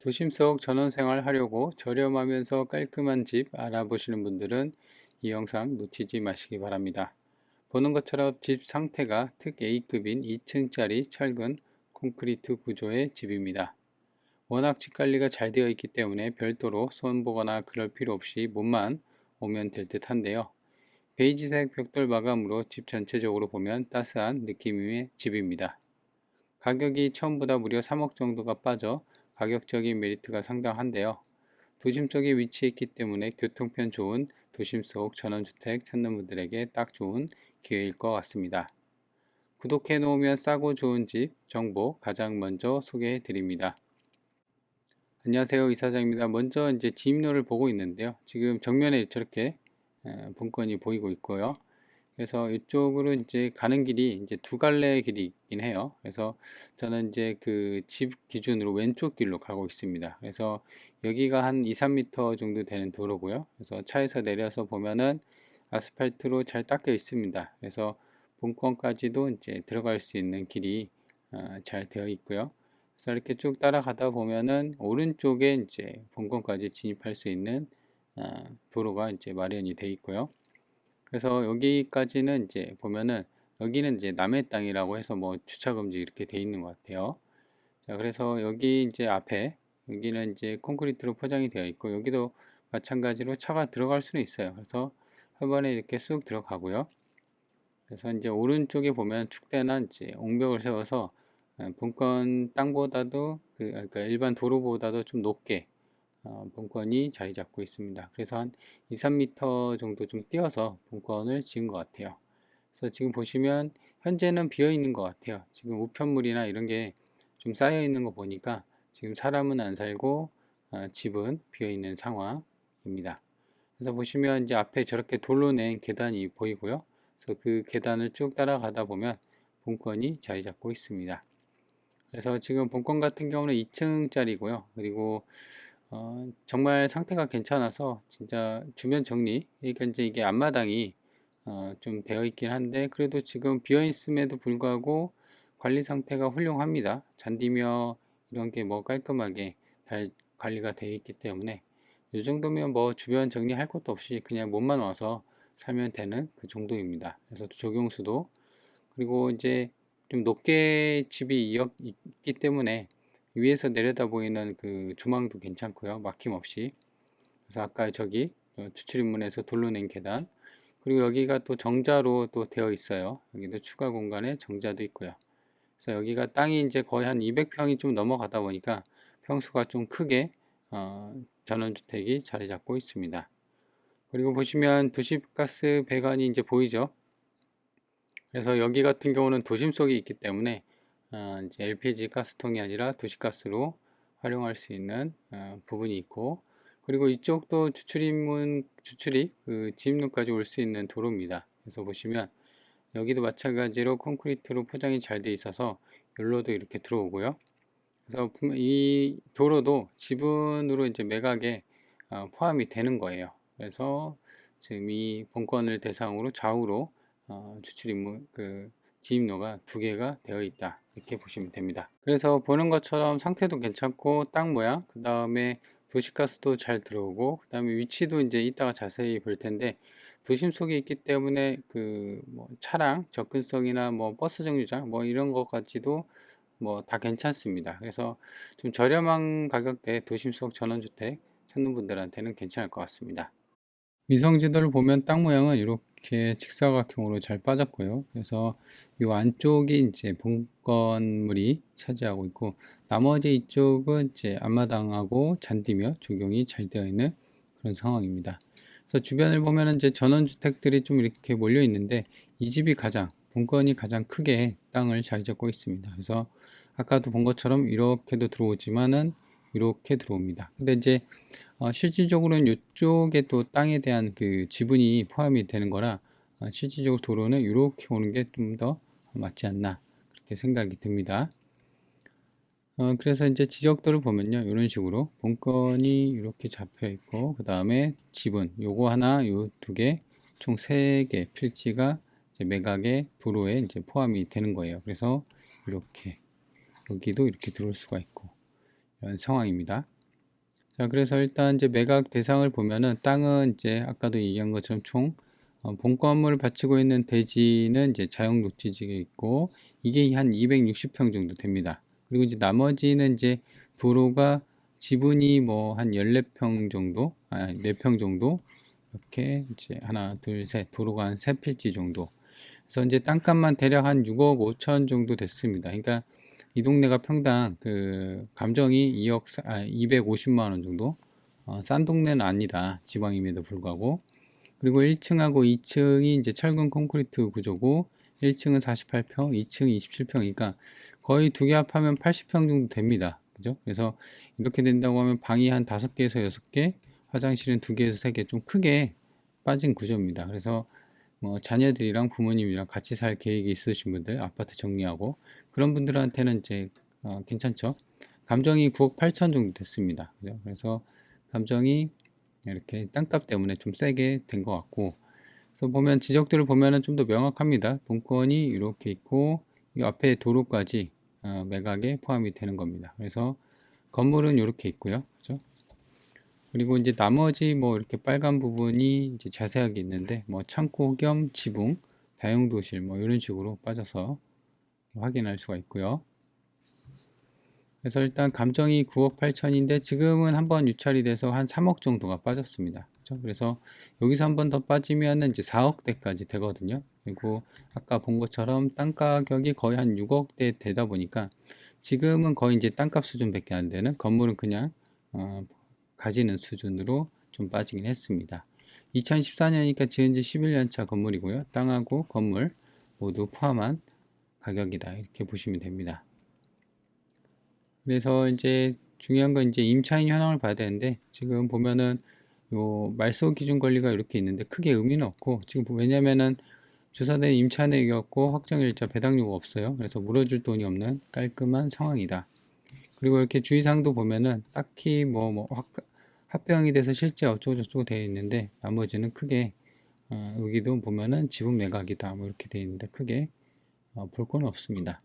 도심 속 전원생활 하려고 저렴하면서 깔끔한 집 알아보시는 분들은 이 영상 놓치지 마시기 바랍니다. 보는 것처럼 집 상태가 특 A급인 2층짜리 철근 콘크리트 구조의 집입니다. 워낙 집 관리가 잘 되어 있기 때문에 별도로 손 보거나 그럴 필요 없이 몸만 오면 될 듯한데요. 베이지색 벽돌 마감으로 집 전체적으로 보면 따스한 느낌의 집입니다. 가격이 처음보다 무려 3억 정도가 빠져 가격적인 메리트가 상당한데요. 도심 속에 위치해 있기 때문에 교통편 좋은 도심 속 전원주택 찾는 분들에게 딱 좋은 기회일 것 같습니다. 구독해 놓으면 싸고 좋은 집 정보 가장 먼저 소개해 드립니다. 안녕하세요, 이사장입니다. 먼저 이제 지입로를 보고 있는데요. 지금 정면에 저렇게 본건이 보이고 있고요. 그래서 이쪽으로 이제 가는 길이 이제 두 갈래 길이 있긴 해요. 그래서 저는 이제 그 집 기준으로 왼쪽 길로 가고 있습니다. 그래서 여기가 한 2, 3m 정도 되는 도로고요. 그래서 차에서 내려서 보면은 아스팔트로 잘 닦여 있습니다. 그래서 본권까지도 이제 들어갈 수 있는 길이 잘 되어 있고요. 그래서 이렇게 쭉 따라가다 보면은 오른쪽에 이제 본권까지 진입할 수 있는 도로가 이제 마련이 되어 있고요. 그래서 여기까지는 이제 보면은 여기는 이제 남의 땅이라고 해서 뭐 주차 금지 이렇게 돼 있는 것 같아요. 자, 그래서 여기 이제 앞에 여기는 이제 콘크리트로 포장이 되어 있고 여기도 마찬가지로 차가 들어갈 수는 있어요. 그래서 한 번에 이렇게 쑥 들어가고요. 그래서 이제 오른쪽에 보면 축대나 이제 옹벽을 세워서 본건 땅보다도 그러니까 일반 도로보다도 좀 높게 본건이 자리 잡고 있습니다. 그래서 한 2, 3m 정도 좀 띄어서 본건을 지은 것 같아요. 그래서 지금 보시면 현재는 비어 있는 것 같아요. 지금 우편물이나 이런 게 좀 쌓여 있는 거 보니까 지금 사람은 안 살고 집은 비어 있는 상황입니다. 그래서 보시면 이제 앞에 저렇게 돌로 낸 계단이 보이고요. 그래서 그 계단을 쭉 따라가다 보면 본건이 자리 잡고 있습니다. 그래서 지금 본건 같은 경우는 2층짜리고요. 그리고 정말 상태가 괜찮아서 진짜 주변 정리, 그러니까 이제 이게 앞마당이 좀 되어 있긴 한데 그래도 지금 비어 있음에도 불구하고 관리 상태가 훌륭합니다. 잔디며 이런 게 뭐 깔끔하게 잘 관리가 되어 있기 때문에 이 정도면 뭐 주변 정리할 것도 없이 그냥 몸만 와서 살면 되는 그 정도입니다. 그래서 적용수도 그리고 이제 좀 높게 집이 있기 때문에 위에서 내려다 보이는 그 조망도 괜찮고요. 막힘없이. 그래서 아까 저기 주출입문에서 돌로 낸 계단 그리고 여기가 또 정자로 또 되어 있어요. 여기도 추가 공간에 정자도 있고요. 그래서 여기가 땅이 이제 거의 한 200평이 좀 넘어가다 보니까 평수가 좀 크게 전원주택이 자리 잡고 있습니다. 그리고 보시면 도시가스 배관이 이제 보이죠. 그래서 여기 같은 경우는 도심 속에 있기 때문에 이제 LPG 가스통이 아니라 도시가스로 활용할 수 있는 부분이 있고 그리고 이쪽도 주출입 그 진입로까지 올 수 있는 도로입니다. 그래서 보시면 여기도 마찬가지로 콘크리트로 포장이 잘 돼 있어서 열로도 이렇게 들어오고요. 그래서 이 도로도 지분으로 이제 매각에 포함이 되는 거예요. 그래서 지금 이 본건을 대상으로 좌우로 주출입문 그 지입로가 두 개가 되어 있다 이렇게 보시면 됩니다. 그래서 보는 것처럼 상태도 괜찮고 땅 모양 그 다음에 도시가스도 잘 들어오고 그 다음에 위치도 이제 이따가 자세히 볼 텐데 도심 속에 있기 때문에 그 뭐 차량 접근성이나 뭐 버스 정류장 뭐 이런 것까지도 뭐 다 괜찮습니다. 그래서 좀 저렴한 가격대 도심 속 전원주택 찾는 분들한테는 괜찮을 것 같습니다. 위성 지도를 보면 땅 모양은 이렇게 직사각형으로 잘 빠졌고요. 그래서 이 안쪽이 이제 본건물이 차지하고 있고 나머지 이쪽은 이제 앞마당하고 잔디며 조경이 잘 되어 있는 그런 상황입니다. 그래서 주변을 보면 이제 전원주택들이 좀 이렇게 몰려 있는데 이 집이 본건이 가장 크게 땅을 잘 잡고 있습니다. 그래서 아까도 본 것처럼 이렇게도 들어오지만은 이렇게 들어옵니다. 근데 이제 실질적으로는 이쪽에 또 땅에 대한 그 지분이 포함이 되는 거라 실질적으로 도로는 이렇게 오는 게 좀 더 맞지 않나 그렇게 생각이 듭니다. 그래서 이제 지적도를 보면요 이런 식으로 본건이 이렇게 잡혀 있고 그 다음에 지분 요거 하나 요 두 개 총 세 개 필지가 이제 매각의 도로에 이제 포함이 되는 거예요. 그래서 이렇게 여기도 이렇게 들어올 수가 있고 이런 상황입니다. 자, 그래서 일단 이제 매각 대상을 보면은 땅은 이제 아까도 얘기한 것처럼 총 본 건물을 바치고 있는 대지는 이제 자영 녹지지가 있고 이게 한 260평 정도 됩니다. 그리고 이제 나머지는 이제 도로가 지분이 뭐 한 14평 정도, 4평 정도 이렇게 이제 하나, 둘, 셋 도로가 한 3필지 정도. 그래서 이제 땅값만 대략 한 6억 5천 정도 됐습니다. 그러니까 이 동네가 평당 그 감정이 250만 원 정도. 싼 동네는 아니다. 지방임에도 불구하고. 그리고 1층하고 2층이 이제 철근 콘크리트 구조고 1층은 48평, 2층 27평이니까 거의 두 개 합하면 80평 정도 됩니다. 그죠? 그래서 이렇게 된다고 하면 방이 한 5개에서 6개, 화장실은 2개에서 3개 좀 크게 빠진 구조입니다. 그래서 뭐 자녀들이랑 부모님이랑 같이 살 계획이 있으신 분들 아파트 정리하고 그런 분들한테는 이제 괜찮죠. 감정이 9억 8천 정도 됐습니다. 그죠? 그래서 감정이 이렇게 땅값 때문에 좀 세게 된 것 같고 그래서 보면 지적들을 보면은 좀 더 명확합니다. 본건이 이렇게 있고 이 앞에 도로까지 매각에 포함이 되는 겁니다. 그래서 건물은 이렇게 있고요. 그죠? 그리고 이제 나머지 뭐 이렇게 빨간 부분이 이제 자세하게 있는데 뭐 창고 겸 지붕, 다용도실 뭐 이런 식으로 빠져서 확인할 수가 있고요. 그래서 일단 감정이 9억 8천인데 지금은 한번 유찰이 돼서 한 3억 정도가 빠졌습니다. 그렇죠? 그래서 여기서 한번 더 빠지면 이제 4억대까지 되거든요. 그리고 아까 본 것처럼 땅 가격이 거의 한 6억대 되다 보니까 지금은 거의 이제 땅값 수준밖에 안 되는 건물은 그냥 가지는 수준으로 좀 빠지긴 했습니다. 2014년이니까 지은 지 11년 차 건물이고요. 땅하고 건물 모두 포함한 가격이다. 이렇게 보시면 됩니다. 그래서 이제 중요한 건 이제 임차인 현황을 봐야 되는데 지금 보면은 요 말소 기준 권리가 이렇게 있는데 크게 의미는 없고 지금 왜냐면은 주사된 임차 내역이었고 확정일자 배당 요구 없어요. 그래서 물어줄 돈이 없는 깔끔한 상황이다. 그리고 이렇게 주의사항도 보면은 딱히 합병이 돼서 실제 어쩌고저쩌고 되어 있는데 나머지는 크게 여기도 보면은 지분 매각이다 뭐 이렇게 되어 있는데 크게 볼 건 없습니다.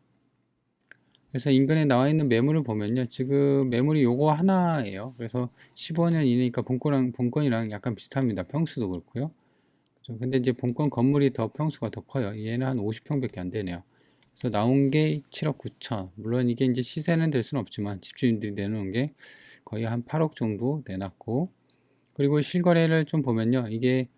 그래서 인근에 나와 있는 매물을 보면요. 지금 매물이 요거 하나예요. 그래서 15년 이내니까 본건이랑 약간 비슷합니다. 평수도 그렇고요. 그죠? 근데 이제 본건 건물이 더 평수가 더 커요. 얘는 한 50평밖에 안 되네요. 그래서 나온 게 7억 9천. 물론 이게 이제 시세는 될 수는 없지만 집주인들이 내놓은 게 거의 한 8억 정도 내놨고 그리고 실거래를 좀 보면요. 이게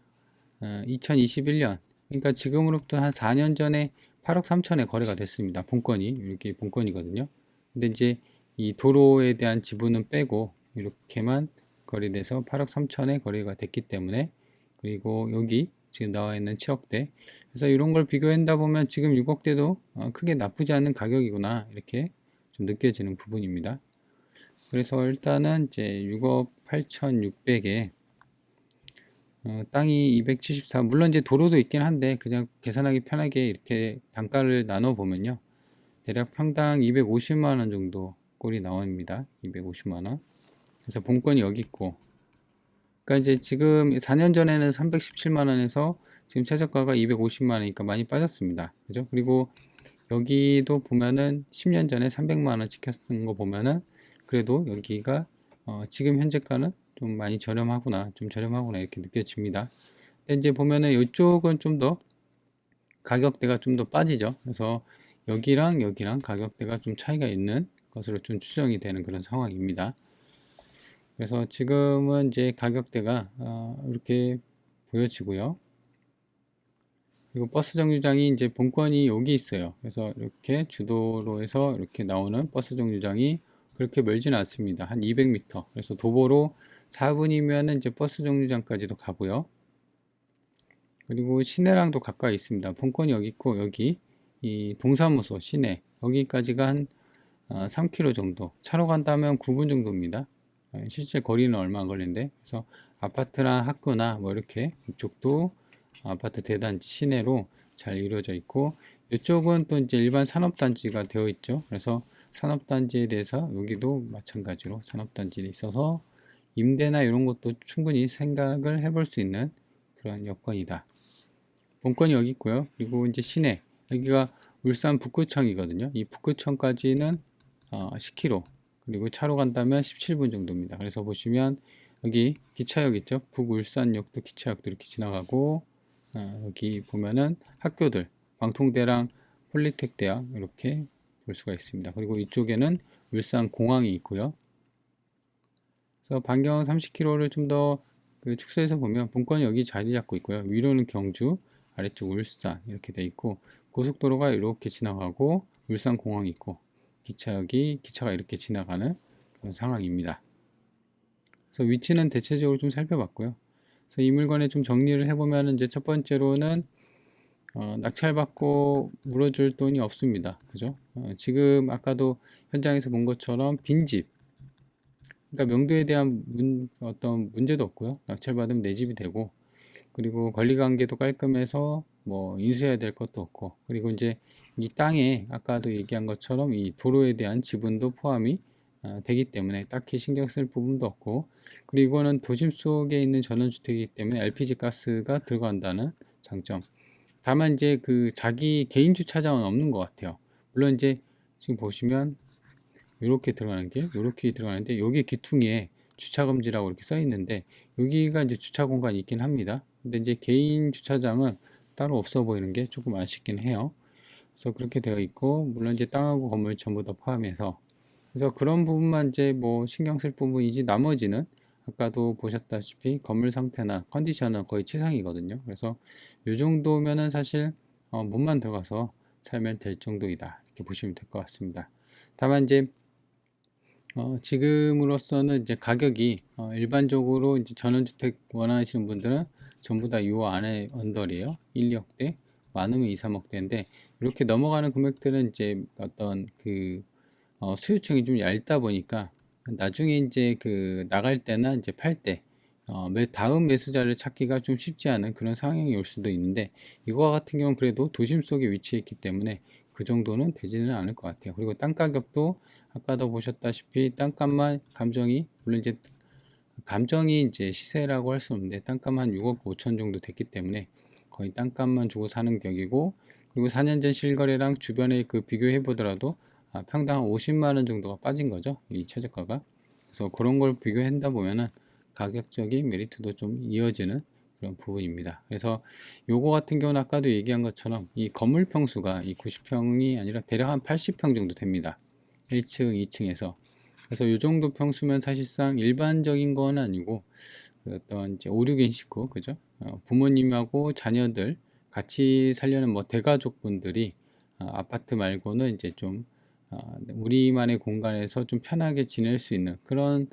2021년 그러니까 지금으로부터 한 4년 전에 8억 3천에 거래가 됐습니다. 본건이 이렇게 본건이거든요. 근데 이제 이 도로에 대한 지분은 빼고 이렇게만 거래돼서 8억 3천에 거래가 됐기 때문에 그리고 여기 지금 나와 있는 7억대 그래서 이런 걸 비교한다 보면 지금 6억대도 크게 나쁘지 않은 가격이구나 이렇게 좀 느껴지는 부분입니다. 그래서 일단은 이제 6억 8,600에 땅이 274 물론 이제 도로도 있긴 한데 그냥 계산하기 편하게 이렇게 단가를 나눠 보면요 대략 평당 250만원 정도 꼴이 나옵니다. 250만원 그래서 본건이 여기 있고 그러니까 이제 지금 4년 전에는 317만원에서 지금 최저가가 250만원이니까 많이 빠졌습니다. 그죠? 그리고 여기도 보면은 10년 전에 300만원 찍혔던 거 보면은 그래도 여기가 지금 현재가는 좀 많이 저렴하구나 좀 저렴하구나 이렇게 느껴집니다. 근데 이제 보면은 이쪽은 좀 더 가격대가 좀 더 빠지죠. 그래서 여기랑 여기랑 가격대가 좀 차이가 있는 것으로 좀 추정이 되는 그런 상황입니다. 그래서 지금은 이제 가격대가 이렇게 보여지고요. 그리고 버스 정류장이 이제 본건이 여기 있어요. 그래서 이렇게 주도로에서 이렇게 나오는 버스 정류장이 그렇게 멀지는 않습니다. 한 200m. 그래서 도보로 4분이면 이제 버스 정류장까지도 가고요. 그리고 시내랑도 가까이 있습니다. 본건이 여기 있고 여기 이 동사무소 시내 여기까지가 한 3km 정도. 차로 간다면 9분 정도입니다. 실제 거리는 얼마 안 걸리는데 그래서 아파트나 학교나 뭐 이렇게 이쪽도 아파트 대단지 시내로 잘 이루어져 있고 이쪽은 또 이제 일반 산업단지가 되어 있죠. 그래서 산업단지에 대해서 여기도 마찬가지로 산업단지에 있어서 임대나 이런 것도 충분히 생각을 해볼 수 있는 그런 여건이다. 본건이 여기 있고요. 그리고 이제 시내 여기가 울산 북구청이거든요. 이 북구청까지는 10km 그리고 차로 간다면 17분 정도입니다. 그래서 보시면 여기 기차역 있죠? 북울산역도 기차역도 이렇게 지나가고, 여기 보면은 학교들, 광통대랑 폴리텍대학 이렇게 볼 수가 있습니다. 그리고 이쪽에는 울산공항이 있고요. 그래서 반경 30km를 좀 더 축소해서 보면 본권이 여기 자리 잡고 있고요. 위로는 경주, 아래쪽 울산 이렇게 돼 있고, 고속도로가 이렇게 지나가고 울산공항이 있고, 기차가 이렇게 지나가는 그런 상황입니다. 그래서 위치는 대체적으로 좀 살펴봤고요. 그래서 이 물건에 좀 정리를 해보면 이제 첫 번째로는 낙찰받고 물어줄 돈이 없습니다. 그죠? 지금 아까도 현장에서 본 것처럼 빈집, 그러니까 명도에 대한 어떤 문제도 없고요. 낙찰받으면 내 집이 되고, 그리고 권리관계도 깔끔해서 뭐 인수해야 될 것도 없고, 그리고 이제 이 땅에 아까도 얘기한 것처럼 이 도로에 대한 지분도 포함이 되기 때문에 딱히 신경 쓸 부분도 없고, 그리고 이거는 도심 속에 있는 전원주택이기 때문에 LPG 가스가 들어간다는 장점. 다만 이제 그 자기 개인 주차장은 없는 것 같아요. 물론 이제 지금 보시면 이렇게 들어가는 게 이렇게 들어가는데, 여기 귀퉁이에 주차 금지라고 이렇게 써 있는데 여기가 이제 주차 공간이 있긴 합니다. 근데 이제 개인 주차장은 따로 없어 보이는 게 조금 아쉽긴 해요. 그래서 그렇게 되어 있고, 물론 이제 땅하고 건물 전부 다 포함해서, 그래서 그런 부분만 이제 뭐 신경 쓸 부분이지, 나머지는 아까도 보셨다시피 건물 상태나 컨디션은 거의 최상이거든요. 그래서 이 정도면은 사실 몸만 들어가서 살면 될 정도이다, 이렇게 보시면 될 것 같습니다. 다만 이제 지금으로서는 이제 가격이 일반적으로 이제 전원주택 원하시는 분들은 전부 다 요 안에 언더리에요. 1, 2억대, 많으면 2, 3억대인데, 이렇게 넘어가는 금액들은 이제 어떤 그 수요층이 좀 얇다 보니까 나중에 이제 그 나갈 때나 이제 팔 때 다음 매수자를 찾기가 좀 쉽지 않은 그런 상황이 올 수도 있는데, 이거와 같은 경우는 그래도 도심 속에 위치해 있기 때문에 그 정도는 되지는 않을 것 같아요. 그리고 땅 가격도 아까도 보셨다시피 땅값만 감정이, 물론 이제 감정이 이제 시세라고 할 수 없는데 땅값 한 6억 5천 정도 됐기 때문에 거의 땅값만 주고 사는 격이고, 그리고 4년 전 실거래랑 주변에 그 비교해 보더라도 평당 한 50만 원 정도가 빠진 거죠, 이 최저가가. 그래서 그런 걸 비교한다 보면은 가격적인 메리트도 좀 이어지는 그런 부분입니다. 그래서 요거 같은 경우는 아까도 얘기한 것처럼 이 건물 평수가 이 90평이 아니라 대략 한 80평 정도 됩니다. 1층, 2층에서. 그래서 이 정도 평수면 사실상 일반적인 건 아니고, 어떤 이제 5, 6인 식구, 그죠? 부모님하고 자녀들 같이 살려는 뭐 대가족 분들이 아파트 말고는 이제 좀 우리만의 공간에서 좀 편하게 지낼 수 있는 그런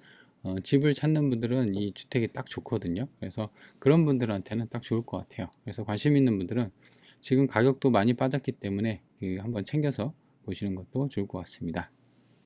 집을 찾는 분들은 이 주택이 딱 좋거든요. 그래서 그런 분들한테는 딱 좋을 것 같아요. 그래서 관심 있는 분들은 지금 가격도 많이 빠졌기 때문에 한번 챙겨서 보시는 것도 좋을 것 같습니다.